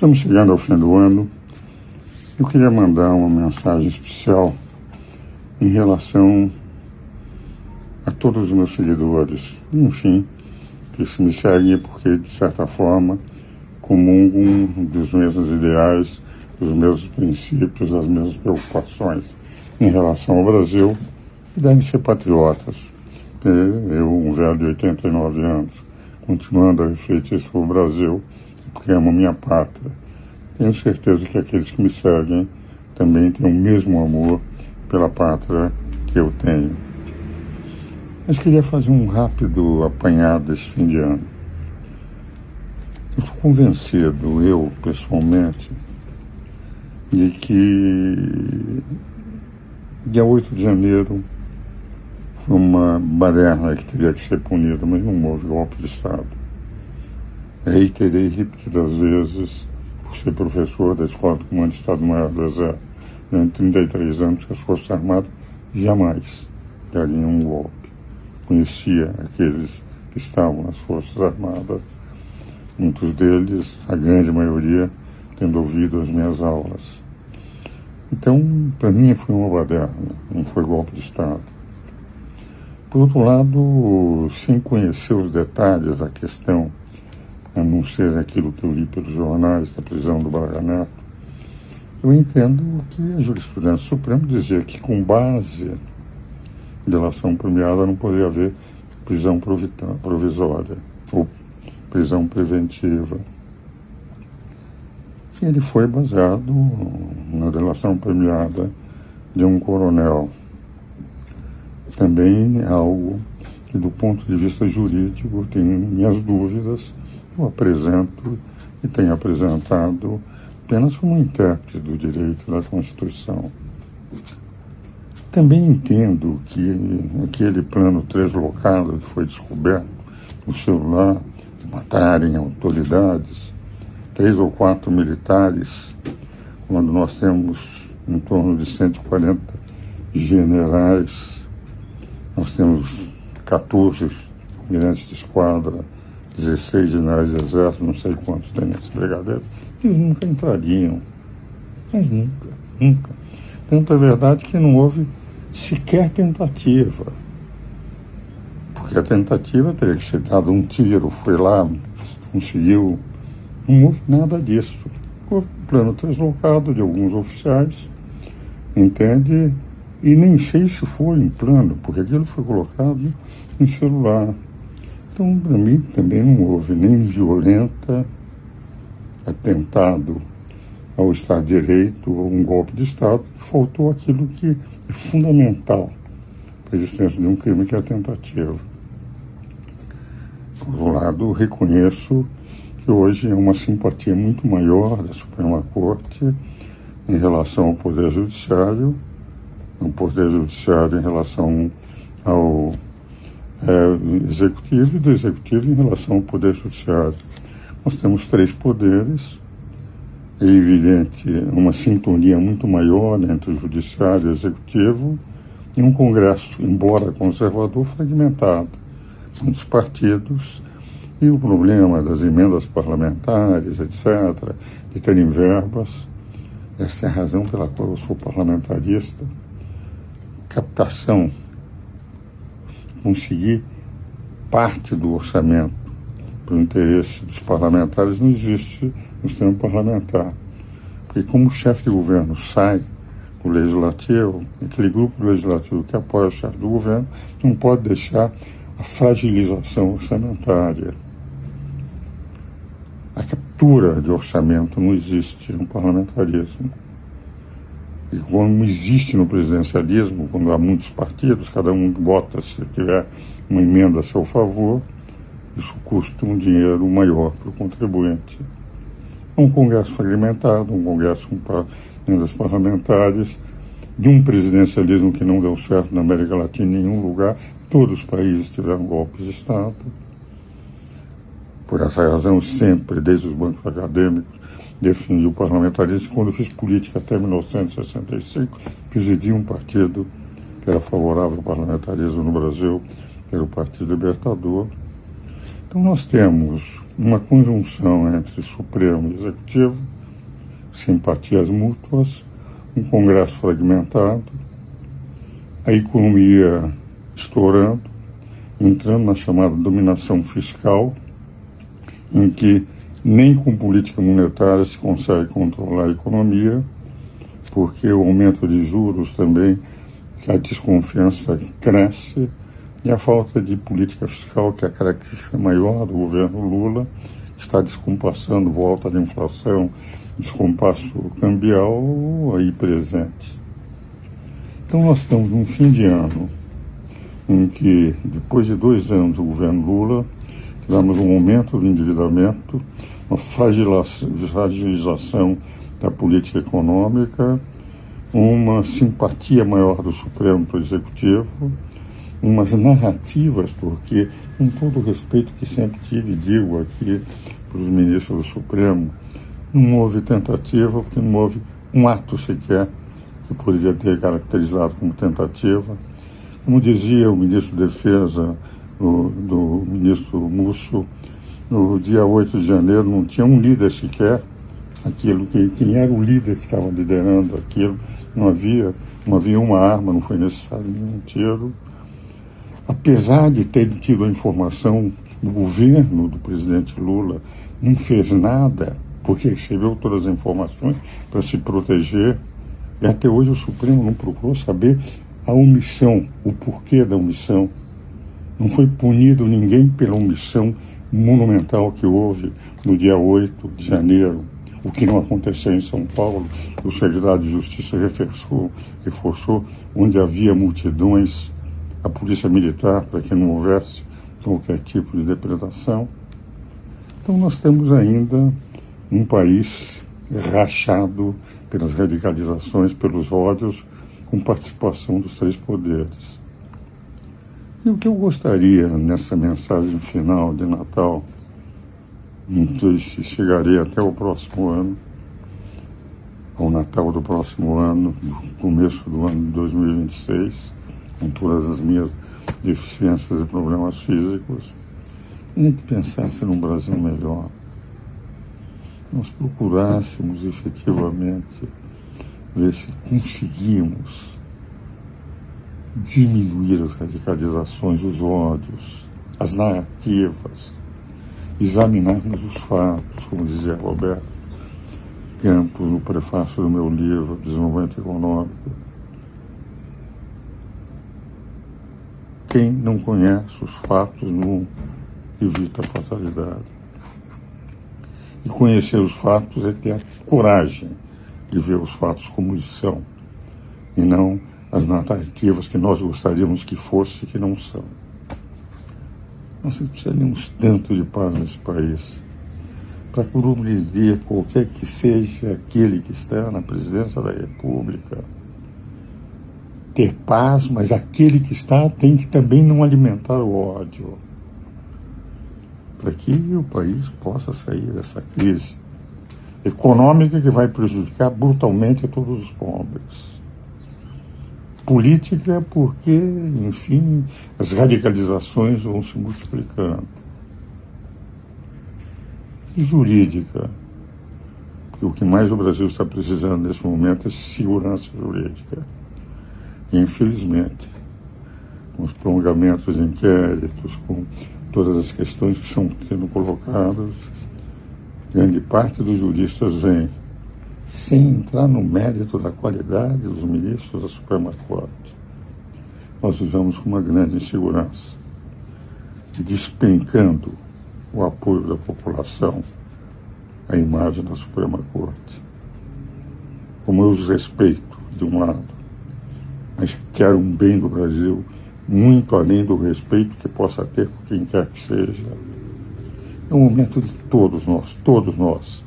Estamos chegando ao fim do ano. Eu queria mandar uma mensagem especial em relação a todos os meus seguidores, enfim, que se me seguem porque, de certa forma, comungam dos mesmos ideais, dos mesmos princípios, das mesmas preocupações em relação ao Brasil e devem ser patriotas. Eu, um velho de 89 anos, continuando a refletir sobre o Brasil, porque amo minha pátria. Tenho certeza que aqueles que me seguem também têm o mesmo amor pela pátria que eu tenho. Mas queria fazer um rápido apanhado desse fim de ano. Eu estou convencido, eu pessoalmente, de que dia 8 de janeiro foi uma baderna que teria que ser punida, mas não houve golpe de Estado. Reiterei repetidas vezes, por ser professor da Escola do Comando de Estado-Maior do Exército, durante 33 anos, que as Forças Armadas jamais dariam um golpe. Conhecia aqueles que estavam nas Forças Armadas, muitos deles, a grande maioria, tendo ouvido as minhas aulas. Então, para mim, foi uma baderna, não foi golpe de Estado. Por outro lado, sem conhecer os detalhes da questão, a não ser aquilo que eu li pelos jornais da prisão do Braga Neto, eu entendo que a jurisprudência suprema dizia que, com base em delação premiada, não poderia haver prisão provisória ou prisão preventiva. E ele foi baseado na delação premiada de um coronel. Também algo que, do ponto de vista jurídico, tenho minhas dúvidas, eu apresento e tenho apresentado apenas como intérprete do direito da Constituição. Também entendo que aquele plano translocado que foi descoberto no celular, matarem autoridades, 3 ou 4 militares, quando nós temos em torno de 140 generais, nós temos 14 almirantes de esquadra, 16 generais de exército, não sei quantos tenentes brigadeiros, eles nunca entrariam. Mas nunca. Tanto é verdade que não houve sequer tentativa. Porque a tentativa teria que ser dado um tiro, foi lá, conseguiu. Não houve nada disso. Houve um plano translocado de alguns oficiais, entende? E nem sei se foi um plano, porque aquilo foi colocado em celular. Então, para mim, também não houve nem violenta atentado ao Estado de Direito ou um golpe de Estado, faltou aquilo que é fundamental para a existência de um crime, que é a tentativa. Por outro lado, reconheço que hoje é uma simpatia muito maior da Suprema Corte em relação ao Poder Judiciário, em relação ao Executivo e do Executivo em relação ao Poder Judiciário. Nós temos 3 poderes, é evidente uma sintonia muito maior entre o Judiciário e o Executivo, e um Congresso, embora conservador, fragmentado, muitos partidos, e o problema das emendas parlamentares, etc., de terem verbas. Essa é a razão pela qual eu sou parlamentarista. Captação, conseguir parte do orçamento para o interesse dos parlamentares não existe no sistema parlamentar. Porque como o chefe de governo sai do legislativo, aquele grupo legislativo que apoia o chefe do governo não pode deixar a fragilização orçamentária. A captura de orçamento não existe no parlamentarismo. E como existe no presidencialismo, quando há muitos partidos, cada um vota se tiver uma emenda a seu favor, isso custa um dinheiro maior para o contribuinte. É um Congresso fragmentado, um Congresso com emendas parlamentares, de um presidencialismo que não deu certo na América Latina em nenhum lugar. Todos os países tiveram golpes de Estado. Por essa razão, sempre, desde os bancos acadêmicos, defendi o parlamentarismo. Quando eu fiz política até 1965, presidi um partido que era favorável ao parlamentarismo no Brasil, que era o Partido Libertador. Então nós temos uma conjunção entre Supremo e Executivo, simpatias mútuas, um Congresso fragmentado, a economia estourando, entrando na chamada dominação fiscal, em que nem com política monetária se consegue controlar a economia, porque o aumento de juros também, a desconfiança cresce, e a falta de política fiscal, que é a característica maior do governo Lula, está descompassando, volta da inflação, descompasso cambial aí presente. Então nós estamos num fim de ano em que, depois de 2 anos do governo Lula, tivemos um aumento do endividamento, uma fragilização da política econômica, uma simpatia maior do Supremo para o Executivo, umas narrativas, porque, com todo o respeito que sempre tive, digo aqui para os ministros do Supremo, não houve tentativa, porque não houve um ato sequer que poderia ter caracterizado como tentativa. Como dizia o ministro da Defesa, do ministro Múcio, no dia 8 de janeiro não tinha um líder sequer, quem era o líder que estava liderando aquilo, não havia uma arma, não foi necessário nenhum tiro. Apesar de ter tido a informação do governo do presidente Lula, não fez nada, porque recebeu todas as informações para se proteger, e até hoje o Supremo não procurou saber a omissão, o porquê da omissão. Não foi punido ninguém pela omissão monumental que houve no dia 8 de janeiro, o que não aconteceu em São Paulo. O secretário de Justiça reforçou onde havia multidões, a polícia militar, para que não houvesse qualquer tipo de depredação. Então nós temos ainda um país rachado pelas radicalizações, pelos ódios, com participação dos 3 poderes. E o que eu gostaria nessa mensagem final de Natal, não sei se chegarei até o próximo ano, ao Natal do próximo ano, no começo do ano de 2026, com todas as minhas deficiências e problemas físicos, e que pensasse num Brasil melhor. Nós procurássemos efetivamente ver se conseguimos diminuir as radicalizações, os ódios, as narrativas, examinarmos os fatos, como dizia Roberto Campos no prefácio do meu livro Desenvolvimento Econômico. Quem não conhece os fatos não evita a fatalidade. E conhecer os fatos é ter a coragem de ver os fatos como eles são, e não as narrativas que nós gostaríamos que fosse e que não são. Nós precisaríamos tanto de paz nesse país, para que o dia, qualquer que seja aquele que está na presidência da República, ter paz, mas aquele que está tem que também não alimentar o ódio, para que o país possa sair dessa crise econômica que vai prejudicar brutalmente a todos os pobres. Política porque, enfim, as radicalizações vão se multiplicando. E jurídica, porque o que mais o Brasil está precisando nesse momento é segurança jurídica. E, infelizmente, com os prolongamentos de inquéritos, com todas as questões que estão sendo colocadas, grande parte dos juristas vem sem entrar no mérito da qualidade dos ministros da Suprema Corte. Nós vivemos com uma grande insegurança, despencando o apoio da população à imagem da Suprema Corte. Como eu os respeito, de um lado, mas quero um bem do Brasil muito além do respeito que possa ter por quem quer que seja. É um momento de todos nós,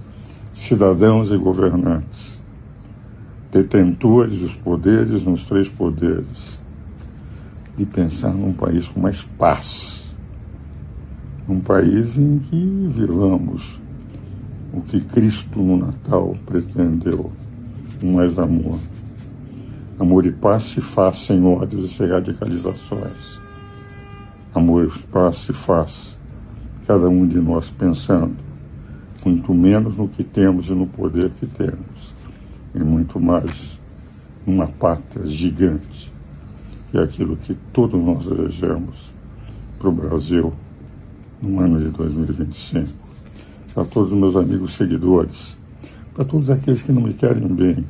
cidadãos e governantes, detentores dos poderes nos 3 poderes, de pensar num país com mais paz, num país em que vivamos o que Cristo no Natal pretendeu, mais amor. Amor e paz se faz sem ódios e sem radicalizações. Amor e paz se faz cada um de nós pensando muito menos no que temos e no poder que temos, e muito mais numa pátria gigante, que é aquilo que todos nós desejamos para o Brasil no ano de 2025. Para todos os meus amigos seguidores, para todos aqueles que não me querem bem,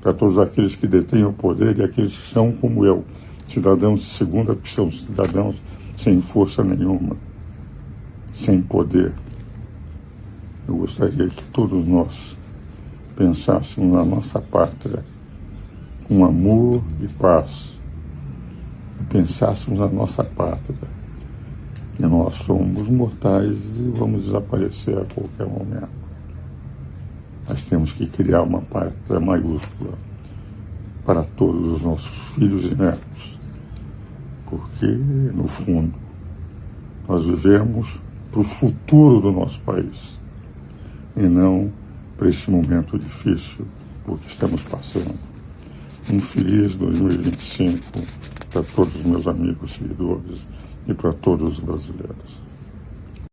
para todos aqueles que detêm o poder e aqueles que são como eu, cidadãos de segunda, que são cidadãos sem força nenhuma, sem poder. Eu gostaria que todos nós pensássemos na nossa pátria com amor e paz, e pensássemos na nossa pátria, que nós somos mortais e vamos desaparecer a qualquer momento. Nós temos que criar uma pátria maiúscula para todos os nossos filhos e netos, porque, no fundo, nós vivemos para o futuro do nosso país e não para esse momento difícil por que estamos passando. Um feliz 2025 para todos os meus amigos seguidores e para todos os brasileiros.